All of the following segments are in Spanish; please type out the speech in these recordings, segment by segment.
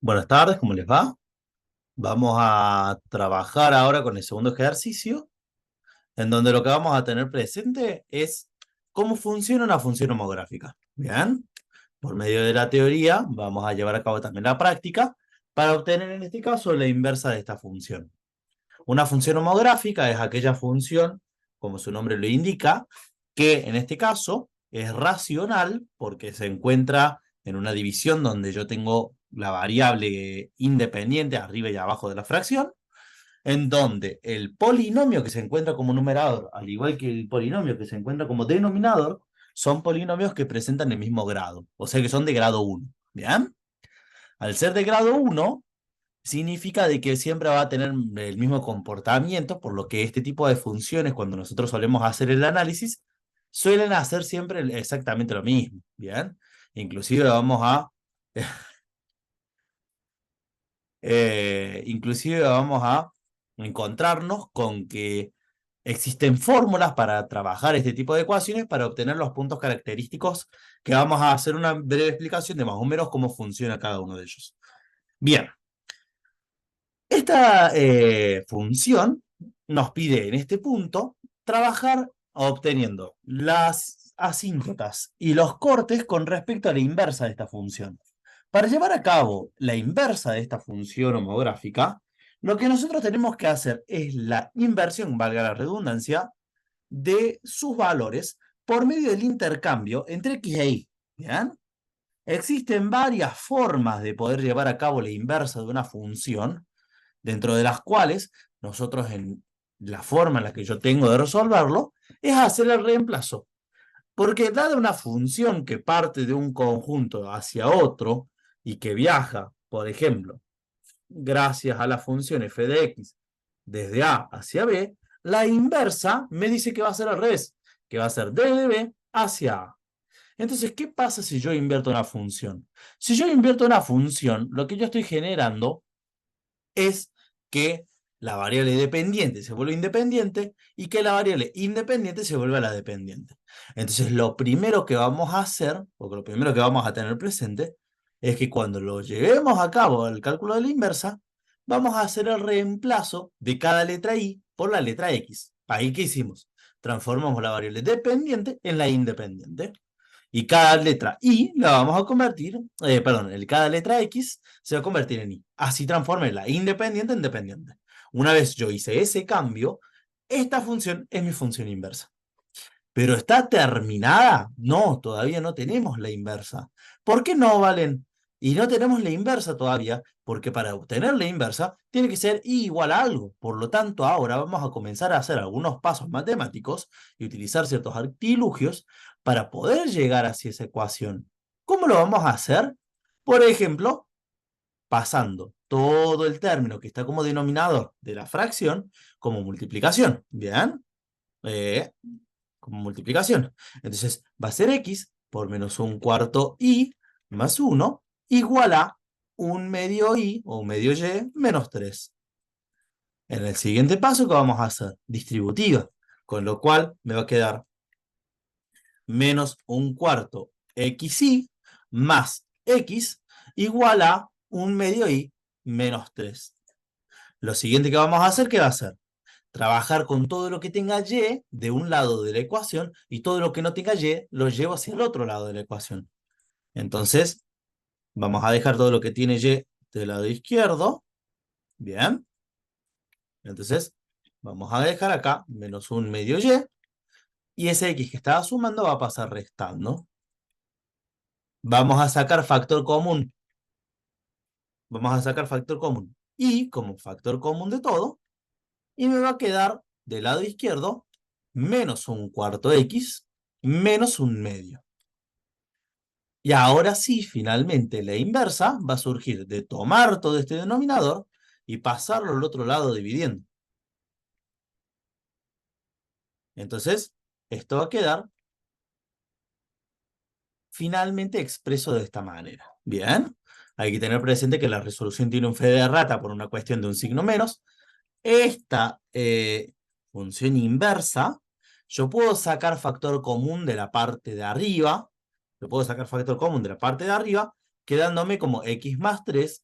Buenas tardes, ¿cómo les va? Vamos a trabajar ahora con el segundo ejercicio, en donde lo que vamos a tener presente es cómo funciona una función homográfica. Bien, por medio de la teoría vamos a llevar a cabo también la práctica para obtener en este caso la inversa de esta función. Una función homográfica es aquella función, como su nombre lo indica, que en este caso es racional porque se encuentra en una división donde yo tengo la variable independiente arriba y abajo de la fracción, en donde el polinomio que se encuentra como numerador, al igual que el polinomio que se encuentra como denominador, son polinomios que presentan el mismo grado, o sea que son de grado 1. ¿Bien? Al ser de grado 1, significa de que siempre va a tener el mismo comportamiento, por lo que este tipo de funciones, cuando nosotros solemos hacer el análisis, suelen hacer siempre exactamente lo mismo, ¿bien? Inclusive vamos a, inclusive vamos a encontrarnos con que existen fórmulas para trabajar este tipo de ecuaciones para obtener los puntos característicos que vamos a hacer una breve explicación de más o menos cómo funciona cada uno de ellos. Bien. Esta función nos pide en este punto trabajar obteniendo las asíntotas y los cortes con respecto a la inversa de esta función. Para llevar a cabo la inversa de esta función homográfica, lo que nosotros tenemos que hacer es la inversión, valga la redundancia, de sus valores por medio del intercambio entre x e y. ¿Bien? Existen varias formas de poder llevar a cabo la inversa de una función, dentro de las cuales nosotros en la forma en la que yo tengo de resolverlo es hacer el reemplazo. Porque dada una función que parte de un conjunto hacia otro y que viaja, por ejemplo, gracias a la función f de x desde A hacia B, la inversa me dice que va a ser al revés, que va a ser d de B hacia A. Entonces, ¿qué pasa si yo invierto una función? Si yo invierto una función, lo que yo estoy generando es que la variable dependiente se vuelve independiente y que la variable independiente se vuelve a la dependiente. Entonces, lo primero que vamos a hacer, o que lo primero que vamos a tener presente, es que cuando lo llevemos a cabo el cálculo de la inversa, vamos a hacer el reemplazo de cada letra i por la letra x. Ahí, ¿qué hicimos? Transformamos la variable dependiente en la independiente. Y cada letra I la vamos a convertir, perdón, cada letra X se va a convertir en I. Así transformé la independiente en dependiente. Una vez yo hice ese cambio, esta función es mi función inversa. ¿Pero está terminada? No, todavía no tenemos la inversa. ¿Por qué no, Valen? Y no tenemos la inversa todavía, porque para obtener la inversa tiene que ser i igual a algo. Por lo tanto, ahora vamos a comenzar a hacer algunos pasos matemáticos y utilizar ciertos artilugios para poder llegar hacia esa ecuación. ¿Cómo lo vamos a hacer? Por ejemplo, pasando todo el término que está como denominador de la fracción como multiplicación. ¿Bien? Eh, Como multiplicación. Entonces va a ser x por menos un cuarto y más 1 igual a un medio y o un medio y menos 3. En el siguiente paso, ¿qué vamos a hacer? Distributiva, con lo cual me va a quedar menos un cuarto xy más x igual a un medio y menos 3. Lo siguiente que vamos a hacer, ¿qué va a ser? Trabajar con todo lo que tenga y de un lado de la ecuación y todo lo que no tenga y lo llevo hacia el otro lado de la ecuación. Entonces, vamos a dejar todo lo que tiene y del lado izquierdo. Bien. Entonces, vamos a dejar acá menos un medio y ese x que estaba sumando va a pasar restando. Vamos a sacar factor común. Vamos a sacar factor común. Y como factor común de todo, y me va a quedar del lado izquierdo menos un cuarto x menos un medio. Y ahora sí, finalmente, la inversa va a surgir de tomar todo este denominador y pasarlo al otro lado dividiendo. Entonces, esto va a quedar finalmente expreso de esta manera. Bien, hay que tener presente que la resolución tiene un fe de rata por una cuestión de un signo menos. Esta función inversa, yo puedo sacar factor común de la parte de arriba, quedándome como x más 3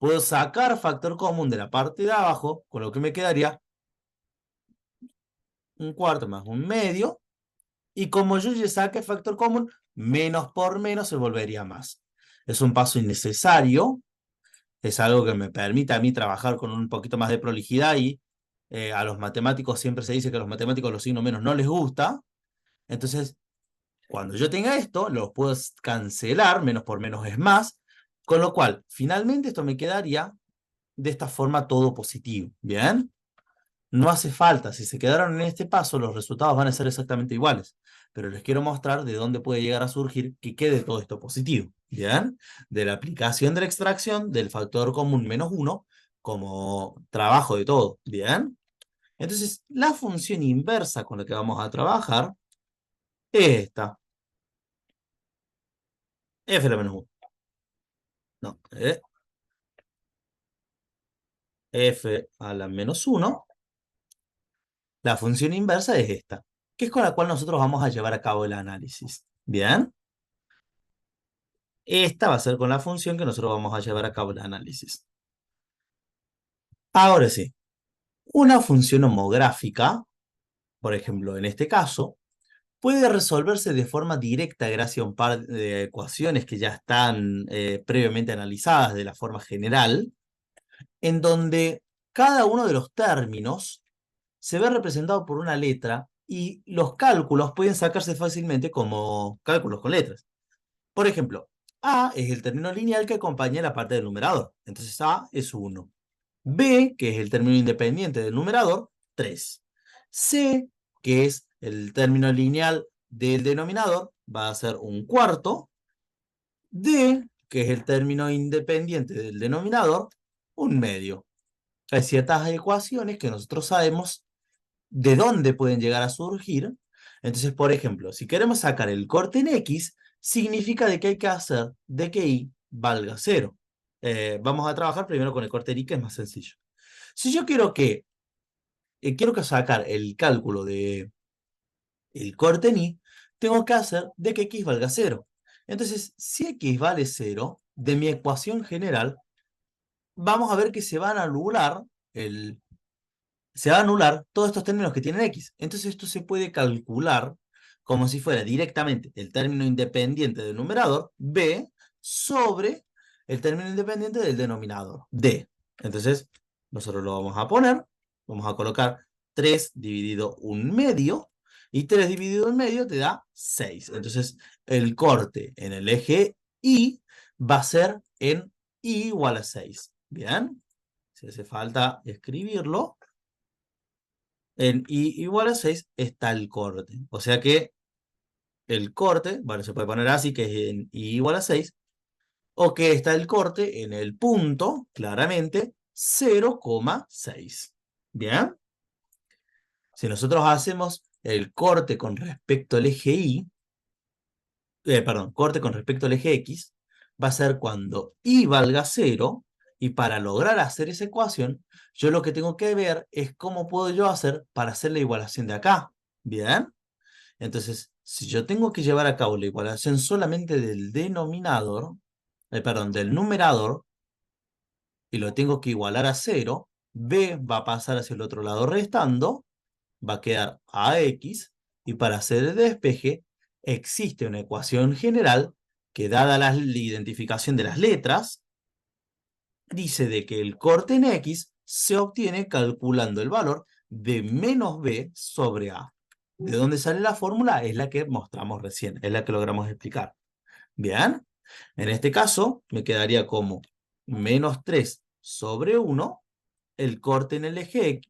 puedo sacar factor común de la parte de abajo, con lo que me quedaría un cuarto más un medio. Y como yo ya saqué factor común, menos por menos se volvería más. Es un paso innecesario. Es algo que me permite a mí trabajar con un poquito más de prolijidad y a los matemáticos siempre se dice que a los matemáticos los signos menos no les gusta. Entonces, cuando yo tenga esto, lo puedo cancelar, menos por menos es más, con lo cual, finalmente esto me quedaría de esta forma todo positivo, ¿bien? No hace falta, si se quedaron en este paso, los resultados van a ser exactamente iguales, pero les quiero mostrar de dónde puede llegar a surgir que quede todo esto positivo, ¿bien? De la aplicación de la extracción del factor común menos uno como trabajo de todo, ¿bien? Entonces, la función inversa con la que vamos a trabajar es esta, f a la menos 1. No, f a la menos 1, la función inversa es esta, que es con la cual nosotros vamos a llevar a cabo el análisis, ¿bien? Esta va a ser con la función que nosotros vamos a llevar a cabo el análisis. Ahora sí, una función homográfica, por ejemplo, en este caso, puede resolverse de forma directa gracias a un par de ecuaciones que ya están previamente analizadas de la forma general, en donde cada uno de los términos se ve representado por una letra y los cálculos pueden sacarse fácilmente como cálculos con letras. Por ejemplo, A es el término lineal que acompaña la parte del numerador. Entonces A es 1. B, que es el término independiente del numerador, 3. C, que es el término lineal del denominador, va a ser un cuarto. D, que es el término independiente del denominador, un medio. Hay ciertas ecuaciones que nosotros sabemos de dónde pueden llegar a surgir. Entonces, por ejemplo, si queremos sacar el corte en X, significa de que hay que hacer de que Y valga 0. Vamos a trabajar primero con el corte en Y, que es más sencillo. Si yo quiero que sacar el cálculo de el corte en Y, tengo que hacer de que X valga 0. Entonces, si X vale 0, de mi ecuación general, vamos a ver que se va a anular todos estos términos que tienen X. Entonces esto se puede calcular como si fuera directamente el término independiente del numerador, B, sobre el término independiente del denominador, D. Entonces nosotros lo vamos a poner, vamos a colocar 3 dividido un medio, y 3 dividido un medio te da 6. Entonces el corte en el eje Y va a ser en Y igual a 6. ¿Bien? Si hace falta escribirlo, en I igual a 6 está el corte. O sea que el corte, bueno, se puede poner así, que es en I igual a 6, o que está el corte en el punto, claramente, 0,6. ¿Bien? Si nosotros hacemos el corte con respecto al eje Y, perdón, corte con respecto al eje X, va a ser cuando Y valga 0, y para lograr hacer esa ecuación, yo lo que tengo que ver es cómo puedo yo hacer para hacer la igualación de acá. ¿Bien? Entonces, si yo tengo que llevar a cabo la igualación solamente del denominador, perdón, del numerador, y lo tengo que igualar a 0, b va a pasar hacia el otro lado restando, va a quedar ax, y para hacer el despeje, existe una ecuación general que, dada la identificación de las letras, dice de que el corte en x se obtiene calculando el valor de menos b sobre a. ¿De dónde sale la fórmula? Es la que mostramos recién, es la que logramos explicar. Bien, en este caso me quedaría como menos 3 sobre 1, el corte en el eje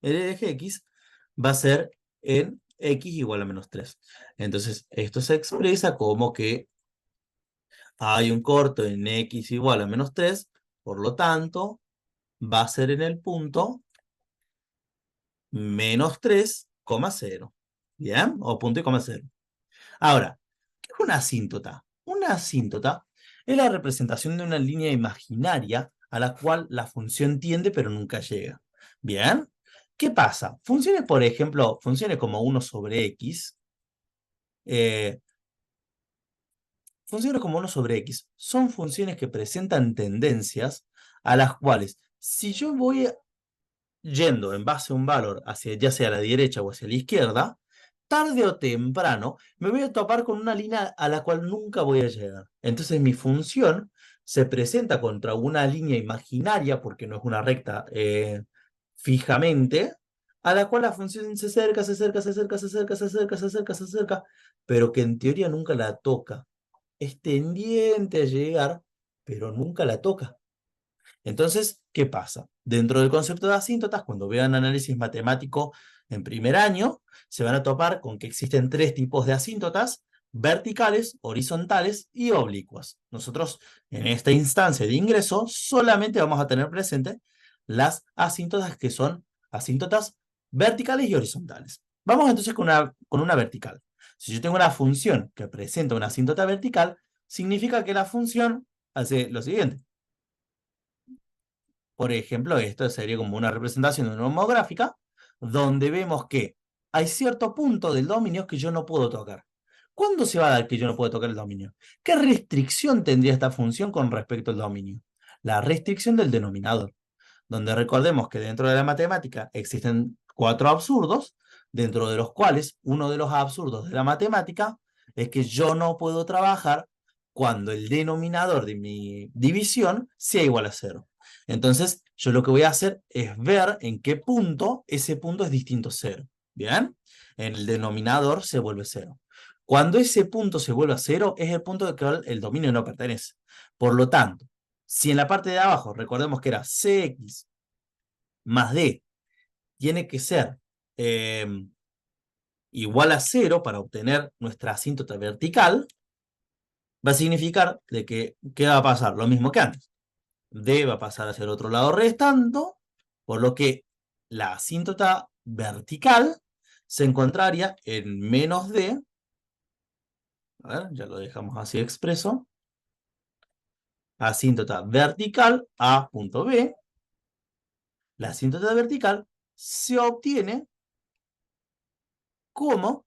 X va a ser en X igual a menos 3. Entonces, esto se expresa como que hay un corte en X igual a menos 3, por lo tanto, va a ser en el punto menos 3,0. ¿Bien? O punto y coma 0. Ahora, ¿qué es una asíntota? Una asíntota es la representación de una línea imaginaria a la cual la función tiende pero nunca llega. ¿Bien? ¿Qué pasa? Funciones, por ejemplo, funciones como 1 sobre x, eh, funciones como 1 sobre x son funciones que presentan tendencias a las cuales, si yo voy yendo en base a un valor hacia ya sea a la derecha o hacia la izquierda, tarde o temprano me voy a topar con una línea a la cual nunca voy a llegar. Entonces mi función se presenta contra una línea imaginaria, porque no es una recta fijamente, a la cual la función se acerca, se acerca, se acerca, se acerca, se acerca, se acerca, se acerca, pero que en teoría nunca la toca. Es tendiente a llegar, pero nunca la toca. Entonces, ¿qué pasa? Dentro del concepto de asíntotas, cuando vean análisis matemático en primer año, se van a topar con que existen tres tipos de asíntotas: verticales, horizontales y oblicuas. Nosotros, en esta instancia de ingreso, solamente vamos a tener presente las asíntotas que son asíntotas verticales y horizontales. Vamos entonces con una vertical. Si yo tengo una función que presenta una asíntota vertical, significa que la función hace lo siguiente. Por ejemplo, esto sería como una representación de una homográfica, donde vemos que hay cierto punto del dominio que yo no puedo tocar. ¿Cuándo se va a dar que yo no puedo tocar el dominio? ¿Qué restricción tendría esta función con respecto al dominio? La restricción del denominador, donde recordemos que dentro de la matemática existen cuatro absurdos, dentro de los cuales uno de los absurdos de la matemática es que yo no puedo trabajar cuando el denominador de mi división sea igual a cero. Entonces, yo lo que voy a hacer es ver en qué punto ese punto es distinto a cero. ¿Bien? En el denominador se vuelve cero. Cuando ese punto se vuelve a cero, es el punto de que el dominio no pertenece. Por lo tanto, si en la parte de abajo, recordemos que era Cx más D, tiene que ser eh, igual a cero para obtener nuestra asíntota vertical, va a significar de que, ¿qué va a pasar? Lo mismo que antes. D va a pasar hacia el otro lado restando, por lo que la asíntota vertical se encontraría en menos D. A ver, ya lo dejamos así expreso. Asíntota vertical A punto B. La asíntota vertical se obtiene como,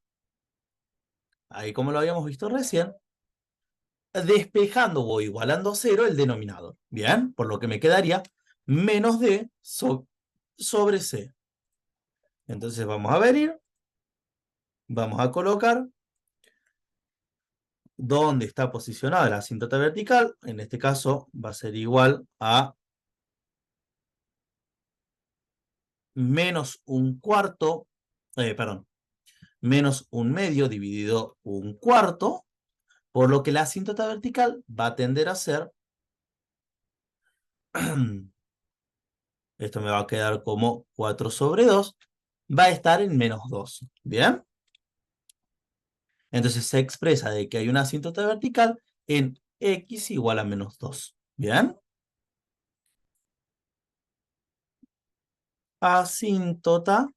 ahí como lo habíamos visto recién, despejando o igualando cero el denominador. Bien, por lo que me quedaría menos D sobre C. Entonces vamos a venir, vamos a colocar dónde está posicionada la asíntota vertical. En este caso va a ser igual a menos un cuarto, perdón, menos un medio dividido un cuarto, por lo que la asíntota vertical va a tender a ser, esto me va a quedar como 4 sobre 2, va a estar en menos 2. ¿Bien? Entonces se expresa de que hay una asíntota vertical en x igual a menos 2. ¿Bien? Asíntota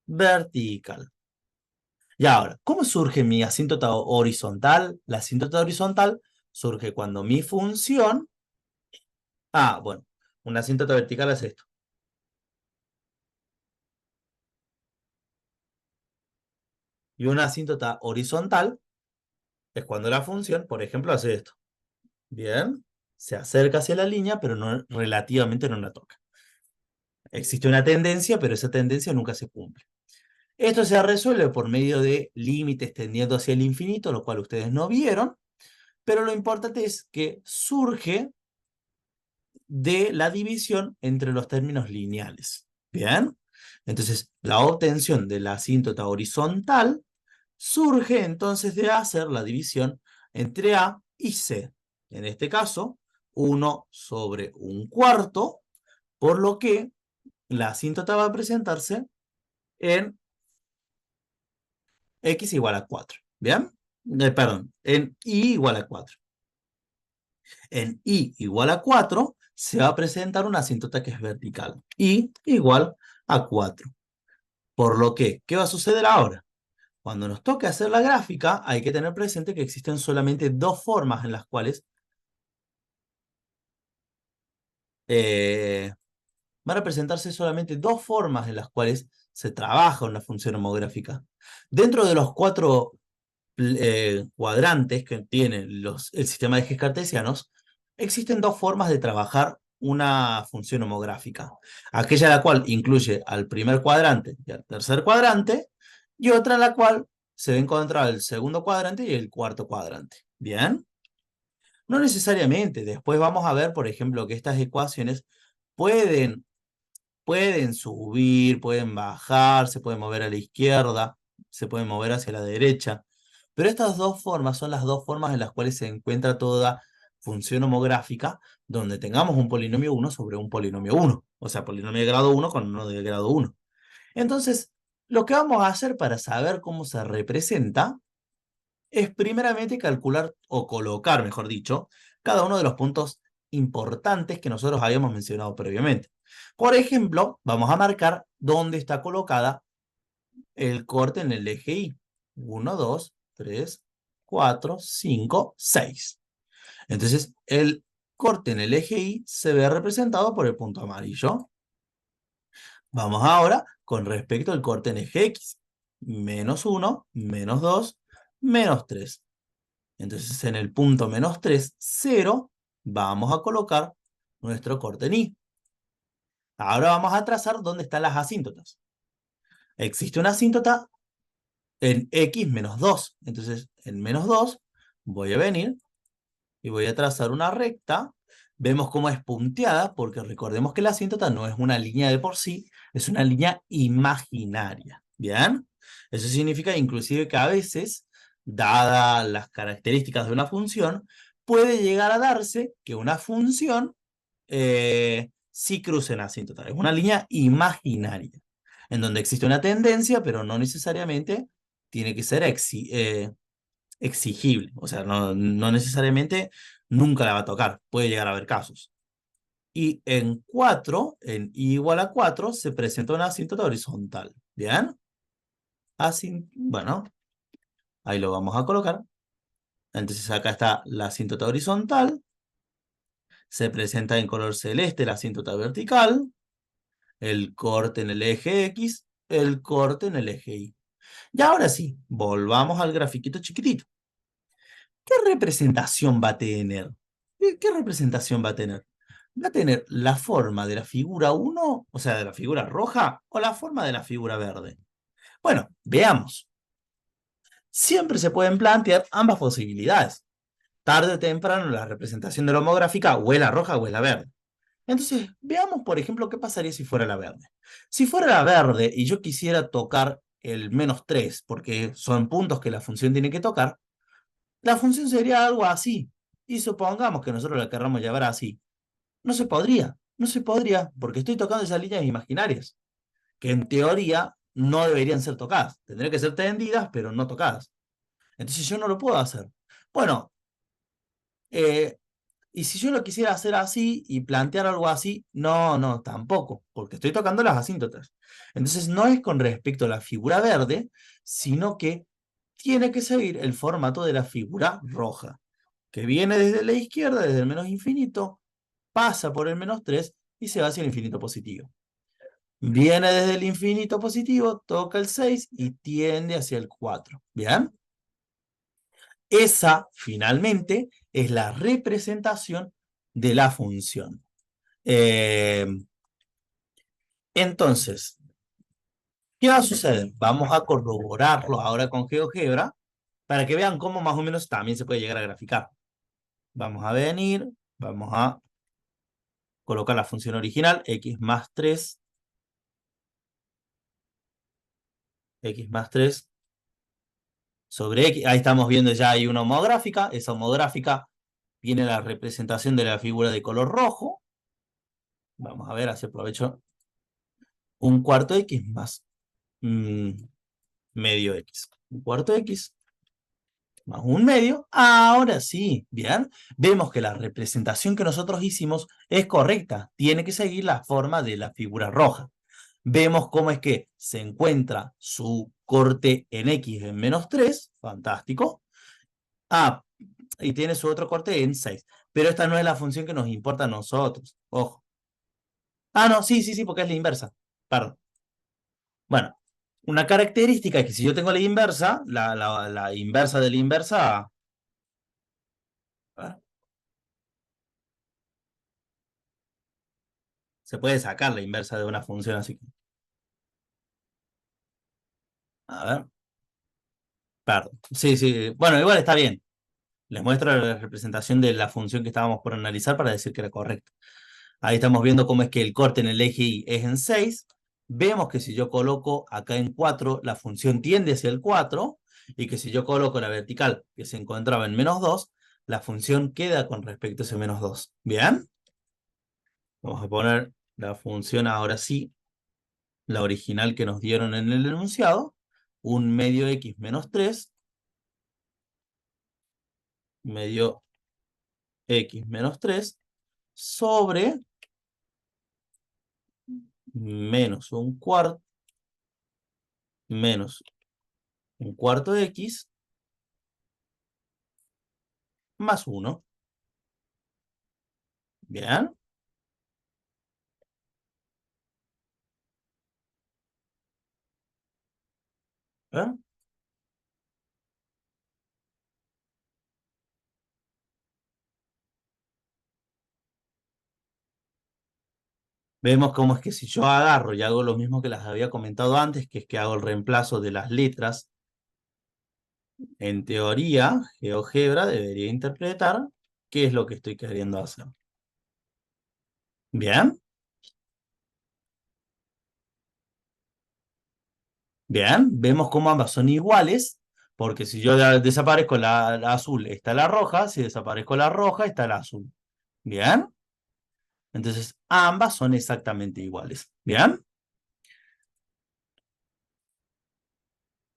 vertical. Y ahora, ¿cómo surge mi asíntota horizontal? La asíntota horizontal surge cuando mi función... Ah, bueno, una asíntota vertical es esto. Y una asíntota horizontal es cuando la función, por ejemplo, hace esto. Bien, se acerca hacia la línea, pero no, relativamente no la toca. Existe una tendencia, pero esa tendencia nunca se cumple. Esto se resuelve por medio de límites tendiendo hacia el infinito, lo cual ustedes no vieron, pero lo importante es que surge de la división entre los términos lineales. ¿Bien? Entonces, la obtención de la asíntota horizontal surge entonces de hacer la división entre A y C. En este caso, 1 sobre un cuarto, por lo que la asíntota va a presentarse en x igual a 4. ¿Bien? Perdón, en y igual a 4. En y igual a 4 se va a presentar una asíntota que es vertical. Y igual a 4. Por lo que, ¿qué va a suceder ahora? Cuando nos toque hacer la gráfica, hay que tener presente que existen solamente dos formas en las cuales van a presentarse solamente dos formas en las cuales se trabaja una función homográfica. Dentro de los cuatro cuadrantes que tiene el sistema de ejes cartesianos, existen dos formas de trabajar una función homográfica. Aquella la cual incluye al primer cuadrante y al tercer cuadrante, y otra la cual se va a encontrar el segundo cuadrante y el cuarto cuadrante. ¿Bien? No necesariamente. Después vamos a ver, por ejemplo, que estas ecuaciones pueden, pueden subir, pueden bajar, se pueden mover a la izquierda, se pueden mover hacia la derecha. Pero estas dos formas son las dos formas en las cuales se encuentra toda función homográfica donde tengamos un polinomio 1 sobre un polinomio 1. O sea, polinomio de grado 1 con uno de grado 1. Entonces, lo que vamos a hacer para saber cómo se representa es primeramente calcular o colocar, mejor dicho, cada uno de los puntos importantes que nosotros habíamos mencionado previamente. Por ejemplo, vamos a marcar dónde está colocada el corte en el eje Y. 1, 2, 3, 4, 5, 6. Entonces, el corte en el eje Y se ve representado por el punto amarillo. Vamos ahora con respecto al corte en eje X. Menos 1, menos 2, menos 3. Entonces, en el punto menos 3, 0, vamos a colocar nuestro corte en Y. Ahora vamos a trazar dónde están las asíntotas. Existe una asíntota en X menos 2. Entonces, en menos 2 voy a venir y voy a trazar una recta. Vemos cómo es punteada, porque recordemos que la asíntota no es una línea de por sí, es una línea imaginaria. ¿Bien? Eso significa inclusive que a veces, dadas las características de una función, puede llegar a darse que una función sí cruce en asíntota. Es una línea imaginaria, en donde existe una tendencia, pero no necesariamente tiene que ser exigible. O sea, no necesariamente nunca la va a tocar. Puede llegar a haber casos. Y en 4, en I igual a 4, se presenta una asíntota horizontal. ¿Bien? Así, bueno, ahí lo vamos a colocar. Entonces acá está la asíntota horizontal. Se presenta en color celeste la asíntota vertical. El corte en el eje X. El corte en el eje Y. Y ahora sí, volvamos al grafiquito chiquitito. ¿Qué representación va a tener? ¿Qué representación va a tener? ¿Va a tener la forma de la figura 1, o sea, de la figura roja, o la forma de la figura verde? Bueno, veamos. Siempre se pueden plantear ambas posibilidades. Tarde o temprano la representación de la homográfica o es la roja o es la verde. Entonces, veamos, por ejemplo, qué pasaría si fuera la verde. Si fuera la verde y yo quisiera tocar el menos 3, porque son puntos que la función tiene que tocar, la función sería algo así. Y supongamos que nosotros la querramos llevar así. No se podría, porque estoy tocando esas líneas imaginarias, que en teoría no deberían ser tocadas. Tendrían que ser tendidas, pero no tocadas. Entonces yo no lo puedo hacer. Bueno, eh, y si yo lo quisiera hacer así y plantear algo así, no, tampoco, porque estoy tocando las asíntotas. Entonces no es con respecto a la figura verde, sino que tiene que seguir el formato de la figura roja, que viene desde la izquierda, desde el menos infinito, pasa por el menos 3 y se va hacia el infinito positivo. Viene desde el infinito positivo, toca el 6 y tiende hacia el 4. ¿Bien? Esa, finalmente, es la representación de la función. Eh, entonces, ¿qué va a suceder? Vamos a corroborarlo ahora con GeoGebra para que vean cómo más o menos también se puede llegar a graficar. Vamos a venir, vamos a colocar la función original, x más 3 sobre x. Ahí estamos viendo ya hay una homográfica. Esa homográfica viene la representación de la figura de color rojo. Vamos a ver, hacer provecho. Un cuarto x más medio x. Un cuarto x más un medio. Ahora sí, bien. Vemos que la representación que nosotros hicimos es correcta. Tiene que seguir la forma de la figura roja. Vemos cómo es que se encuentra su corte en x en menos 3. Fantástico. Ah, y tiene su otro corte en 6. Pero esta no es la función que nos importa a nosotros. Ojo. Ah, no, sí, porque es la inversa. Perdón. Bueno, una característica es que si yo tengo la inversa, la inversa de la inversa... Se puede sacar la inversa de una función así. A ver, perdón. Sí, sí. Bueno, igual está bien. Les muestro la representación de la función que estábamos por analizar para decir que era correcta. Ahí estamos viendo cómo es que el corte en el eje Y es en 6. Vemos que si yo coloco acá en 4, la función tiende hacia el 4, y que si yo coloco la vertical que se encontraba en -2, la función queda con respecto a ese -2. ¿Bien? Vamos a poner la función ahora sí, la original que nos dieron en el enunciado, un medio x menos 3, medio x menos 3, sobre menos un cuarto, menos un cuarto de x, más 1. Bien. ¿Eh? Vemos cómo es que si yo agarro y hago lo mismo que las había comentado antes, que es que hago el reemplazo de las letras, en teoría, GeoGebra debería interpretar qué es lo que estoy queriendo hacer. Bien. Bien, vemos cómo ambas son iguales, porque si yo desaparezco la azul, está la roja; si desaparezco la roja, está la azul. Bien, entonces ambas son exactamente iguales. Bien,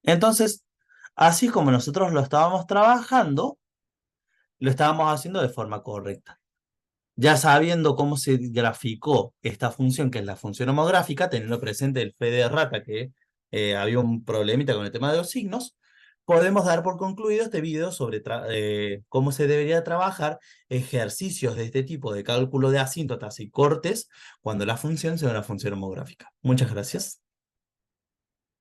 entonces, así como nosotros lo estábamos trabajando, lo estábamos haciendo de forma correcta. Ya sabiendo cómo se graficó esta función, que es la función homográfica, teniendo presente el fe de rata que había un problemita con el tema de los signos, podemos dar por concluido este video sobre cómo se debería trabajar ejercicios de este tipo de cálculo de asíntotas y cortes cuando la función sea una función homográfica. Muchas gracias.